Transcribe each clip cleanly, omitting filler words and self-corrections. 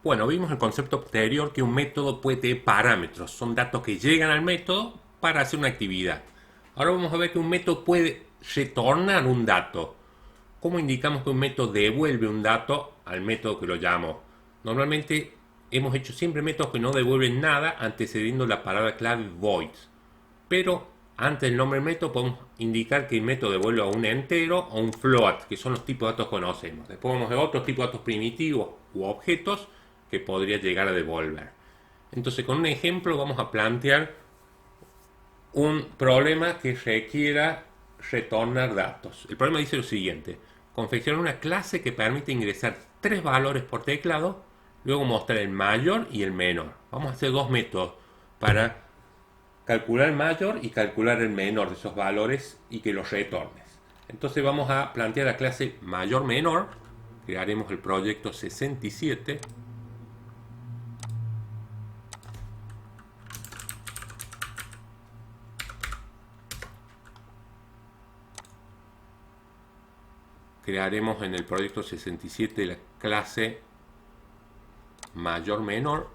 Bueno, vimos el concepto anterior que un método puede tener parámetros, son datos que llegan al método para hacer una actividad. Ahora vamos a ver que un método puede retornar un dato. ¿Cómo indicamos que un método devuelve un dato al método que lo llamó? Normalmente hemos hecho siempre métodos que no devuelven nada antecediendo la palabra clave void. Pero antes del nombre del método podemos indicar que el método devuelve a un entero o un float, que son los tipos de datos que conocemos. Después vamos a ver otros tipos de datos primitivos u objetos que podría llegar a devolver. Entonces, con un ejemplo vamos a plantear un problema que requiera retornar datos. El problema dice lo siguiente: confeccionar una clase que permite ingresar tres valores por teclado, luego mostrar el mayor y el menor. Vamos a hacer dos métodos para calcular el mayor y calcular el menor de esos valores y que los retornes. Entonces vamos a plantear la clase mayor-menor, crearemos el proyecto 67. Crearemos en el proyecto 67 la clase mayor-menor.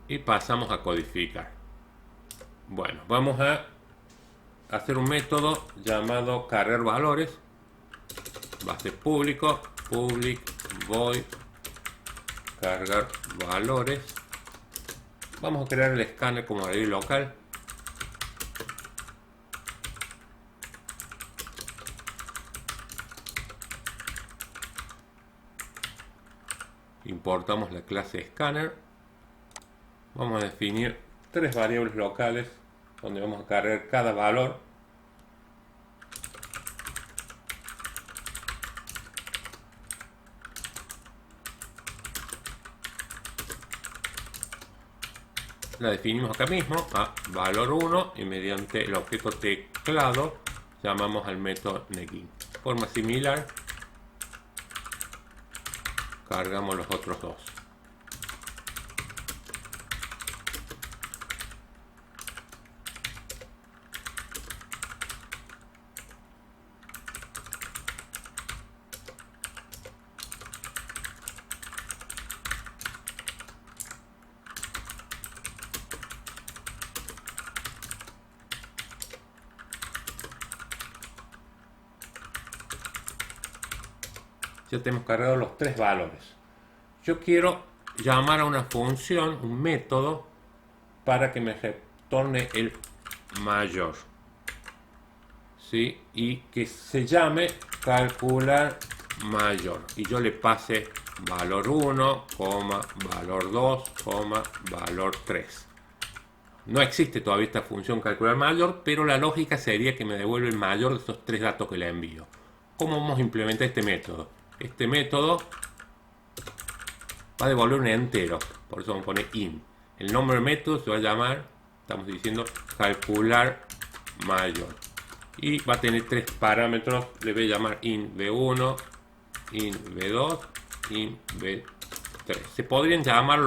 Y pasamos a codificar. Bueno, vamos a hacer un método llamado cargar valores. Base público, public void cargar valores. Vamos a crear el escáner como array local. Importamos la clase scanner. Vamos a definir tres variables locales donde vamos a cargar cada valor. La definimos acá mismo a valor 1 y mediante el objeto teclado llamamos al método negin. De forma similar cargamos los otros dos. Ya tenemos cargado los tres valores. Yo quiero llamar a una función, un método, para que me retorne el mayor. ¿Sí? Y que se llame calcular mayor. Y yo le pase valor 1, valor 2, valor 3. No existe todavía esta función calcular mayor, pero la lógica sería que me devuelve el mayor de estos tres datos que le envío. ¿Cómo vamos a implementar este método? Este método va a devolver un entero, por eso vamos a poner in. El nombre del método se va a llamar, estamos diciendo, calcular mayor. Y va a tener tres parámetros, le voy a llamar in v1, in v2, in v3. Se podrían llamar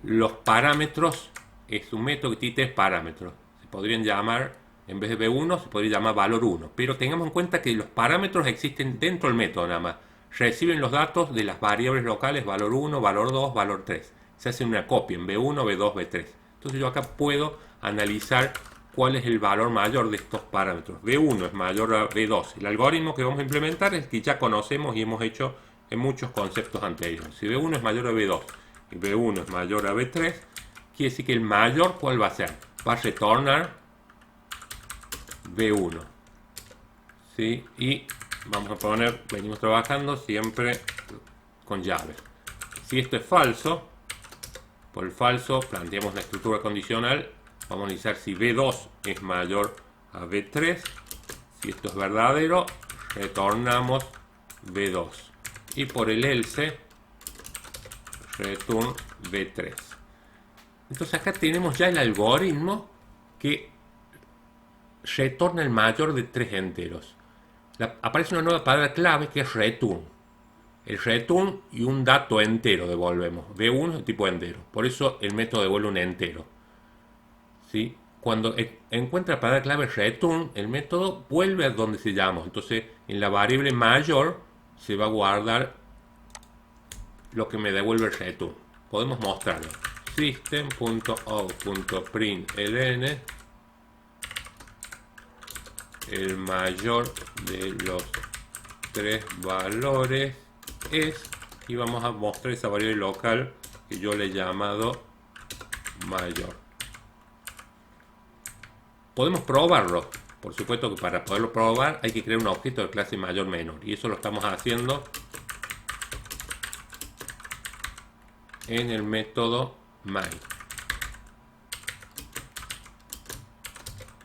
los parámetros, es un método que tiene tres parámetros. Se podrían llamar, en vez de v1, se podría llamar valor 1. Pero tengamos en cuenta que los parámetros existen dentro del método nada más. Reciben los datos de las variables locales valor 1, valor 2, valor 3. Se hace una copia en v1, v2, v3. Entonces yo acá puedo analizar cuál es el valor mayor de estos parámetros. v1 es mayor a v2. El algoritmo que vamos a implementar es el que ya conocemos y hemos hecho en muchos conceptos anteriores. Si v1 es mayor a v2 y v1 es mayor a v3, quiere decir que el mayor, ¿cuál va a ser? Va a retornar v1. ¿Sí? Y vamos a poner, venimos trabajando siempre con llaves. Si esto es falso, por el falso planteamos la estructura condicional. Vamos a analizar si v2 es mayor a v3. Si esto es verdadero, retornamos v2. Y por el else, return v3. Entonces acá tenemos ya el algoritmo que retorna el mayor de tres enteros. Aparece una nueva palabra clave que es return. El return y un dato entero devolvemos. V1 es de tipo entero. Por eso el método devuelve un entero. ¿Sí? cuando encuentra la palabra clave return, el método vuelve a donde se llamó. Entonces, en la variable mayor se va a guardar lo que me devuelve el return. Podemos mostrarlo. System.out.println, el mayor de los tres valores es, y vamos a mostrar esa variable local que yo le he llamado mayor. Podemos probarlo. Por supuesto que para poderlo probar hay que crear un objeto de clase mayor menor, y eso lo estamos haciendo en el método main.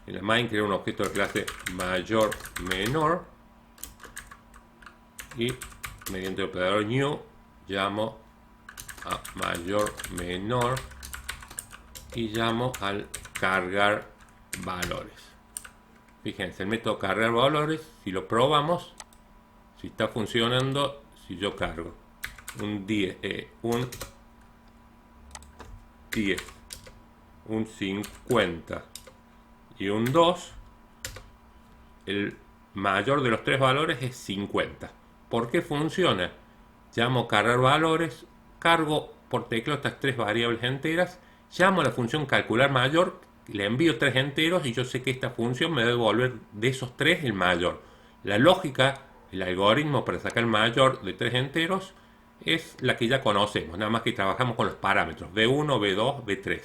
En el main creo un objeto de clase mayor menor y mediante el operador new llamo a mayor menor y llamo al cargar valores. Fíjense, el método cargar valores, si lo probamos, si está funcionando, si yo cargo un 10, un 50 y un 2, el mayor de los tres valores es 50. ¿Por qué funciona? Llamo cargar valores, cargo por teclado estas tres variables enteras, llamo a la función calcular mayor, le envío tres enteros y yo sé que esta función me va a devolver de esos tres el mayor. La lógica, el algoritmo para sacar el mayor de tres enteros es la que ya conocemos, nada más que trabajamos con los parámetros B1, B2, B3.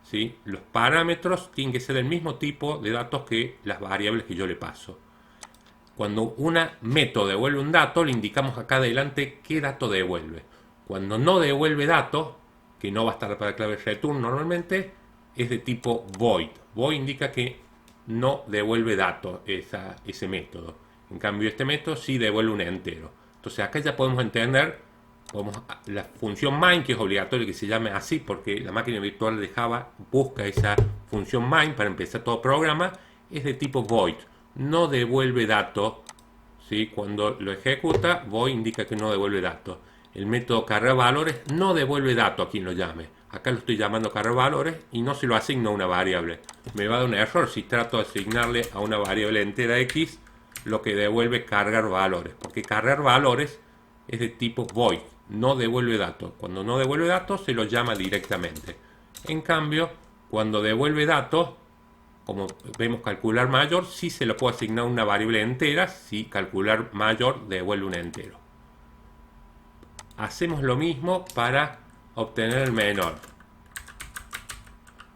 ¿Sí? Los parámetros tienen que ser del mismo tipo de datos que las variables que yo le paso. Cuando un método devuelve un dato, le indicamos acá adelante qué dato devuelve. Cuando no devuelve datos, que no va a estar para la clave return normalmente, es de tipo void. Void indica que no devuelve datos ese método. En cambio, este método sí devuelve un entero. Entonces acá ya podemos entender la función main, que es obligatorio que se llame así porque la máquina virtual de Java busca esa función main para empezar todo programa, es de tipo void, no devuelve datos, ¿sí? Cuando lo ejecuta, void indica que no devuelve datos. El método cargar valores no devuelve datos a quien lo llame. Acá lo estoy llamando cargar valores y no se lo asigno a una variable. Me va a dar un error si trato de asignarle a una variable entera x lo que devuelve cargar valores, porque cargar valores es de tipo void, no devuelve datos. Cuando no devuelve datos se lo llama directamente. En cambio, cuando devuelve datos, como vemos calcular mayor, sí se lo puedo asignar a una variable entera si calcular mayor devuelve un entero. Hacemos lo mismo para obtener el menor.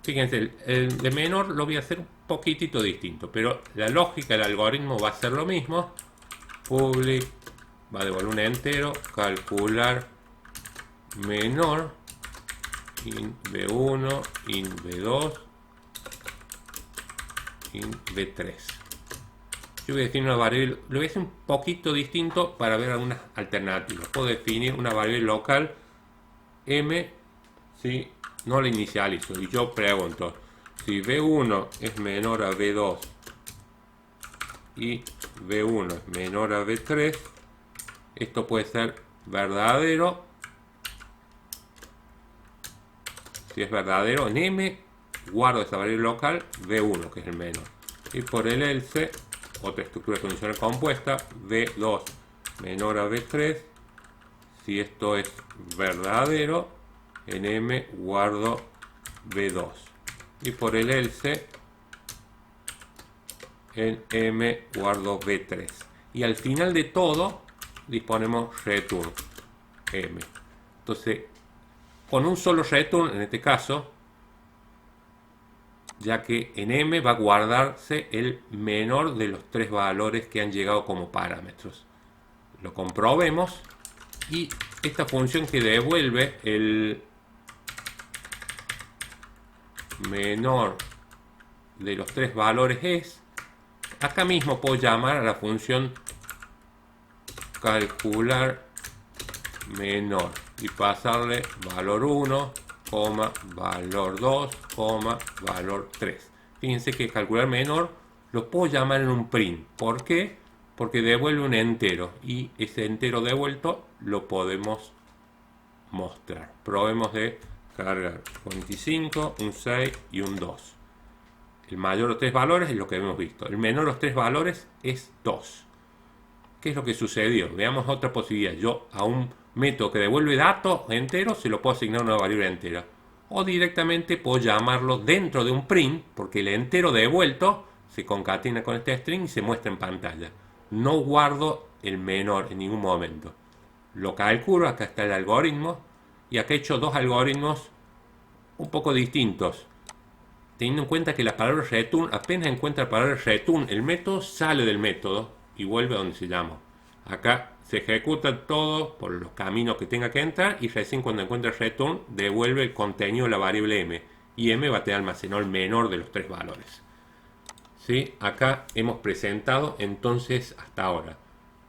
Fíjense, el de menor lo voy a hacer un poquitito distinto, pero la lógica del algoritmo va a ser lo mismo. Public va a devolver un entero, calcular menor, int b1, int b2, int b3. Yo voy a definir una variable, lo voy a hacer un poquito distinto para ver algunas alternativas. Puedo definir una variable local m, si no la inicializo, y yo pregunto si b1 es menor a b2 y b1 es menor a b3, esto puede ser verdadero. Si es verdadero, en m guardo esa variable local b1, que es el menor, y por el else, otra estructura condicional compuesta, b2 menor a b3. Si esto es verdadero, en m guardo b2, y por el else, en m guardo b3, y al final de todo disponemos return m. Entonces, con un solo return, en este caso, ya que en m va a guardarse el menor de los tres valores que han llegado como parámetros. Lo comprobemos, y esta función que devuelve el menor de los tres valores es, acá mismo puedo llamar a la función calcular menor y pasarle valor 1, valor 2, valor 3. Fíjense que calcular menor lo puedo llamar en un print. ¿Por qué? Porque devuelve un entero, y ese entero devuelto lo podemos mostrar. Probemos de cargar 25, un 6 y un 2. El mayor de los tres valores es lo que hemos visto. El menor de los tres valores es 2. ¿Qué es lo que sucedió? Veamos otra posibilidad. Yo a un método que devuelve datos enteros se lo puedo asignar una variable entera. O directamente puedo llamarlo dentro de un print, porque el entero devuelto se concatena con este string y se muestra en pantalla. No guardo el menor en ningún momento. Lo calculo, acá está el algoritmo, y acá he hecho dos algoritmos un poco distintos. Teniendo en cuenta que la palabra return, apenas encuentra la palabra return, el método sale del método y vuelve a donde se llama. Acá se ejecuta todo por los caminos que tenga que entrar y recién cuando encuentra return devuelve el contenido de la variable m. Y m va a tener almacenado el menor de los tres valores. ¿Sí? Acá hemos presentado entonces hasta ahora,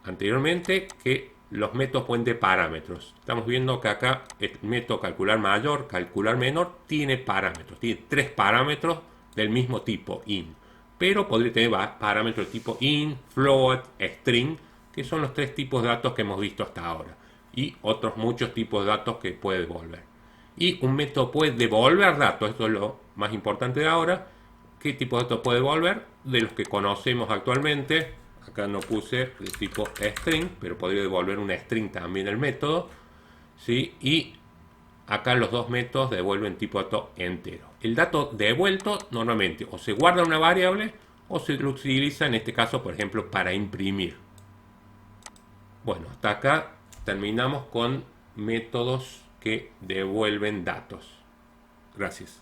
anteriormente, que los métodos pueden tener parámetros. Estamos viendo que acá el método calcular mayor, calcular menor, tiene parámetros. Tiene tres parámetros del mismo tipo, int. Pero podría tener parámetros de tipo int, float, string, que son los tres tipos de datos que hemos visto hasta ahora. Y otros muchos tipos de datos que puede devolver. Y un método puede devolver datos, esto es lo más importante de ahora. ¿Qué tipo de datos puede devolver? De los que conocemos actualmente. Acá no puse de tipo string, pero podría devolver un string también el método. ¿Sí? Y acá los dos métodos devuelven tipo de dato entero. El dato devuelto normalmente o se guarda una variable o se lo utiliza en este caso, por ejemplo, para imprimir. Bueno, hasta acá terminamos con métodos que devuelven datos. Gracias.